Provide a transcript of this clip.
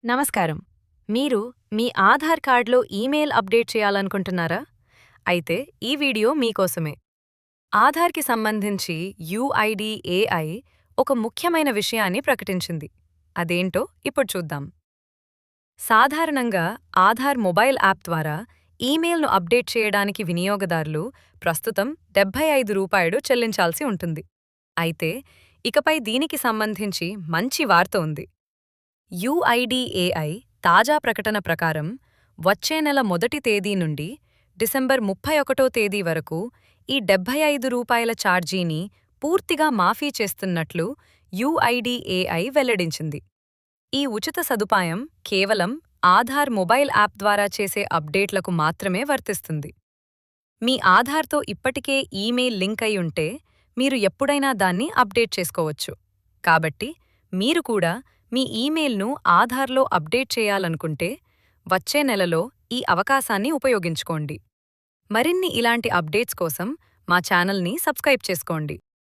నమస్కారం. మీరు మీ ఆధార్ కార్డ్‌లో ఈమెయిల్ అప్డేట్ చేయాలనుకుంటున్నారా? అయితే ఈ వీడియో మీకోసమే. ఆధార్‌కి సంబంధించి యూఐడీఏఐ ఒక ముఖ్యమైన విషయాన్ని ప్రకటించింది. అదేంటో ఇప్పుడు చూద్దాం. సాధారణంగా ఆధార్ మొబైల్ యాప్ ద్వారా ఈమెయిల్‌ను అప్డేట్ చేయడానికి వినియోగదారులు ప్రస్తుతం రూ. 75 చెల్లించాల్సి ఉంటుంది. అయితే ఇకపై దీనికి సంబంధించి మంచి వార్త ఉంది. యూఐడీఏఐ తాజా ప్రకటన ప్రకారం వచ్చే నెల మొదటి తేదీ నుండి డిసెంబర్ 31 తేదీ వరకు ఈ రూ. 75 ఛార్జీని పూర్తిగా మాఫీ చేస్తున్నట్లు యూఐడీఏఐ వెల్లడించింది. ఈ ఉచిత సదుపాయం కేవలం ఆధార్ మొబైల్ యాప్ ద్వారా చేసే అప్డేట్లకు మాత్రమే వర్తిస్తుంది. మీ ఆధార్తో ఇప్పటికే ఈమెయిల్ లింక్ అయి ఉంటే మీరు ఎప్పుడైనా దాన్ని అప్డేట్ చేసుకోవచ్చు. కాబట్టి మీరు కూడా మీ ఈమెయిల్ను ఆధార్లో అప్డేట్ చేయాలనుకుంటే వచ్చే నెలలో ఈ అవకాశాన్ని ఉపయోగించుకోండి. మరిన్ని ఇలాంటి అప్డేట్స్ కోసం మా ఛానల్ని సబ్స్క్రైబ్ చేసుకోండి.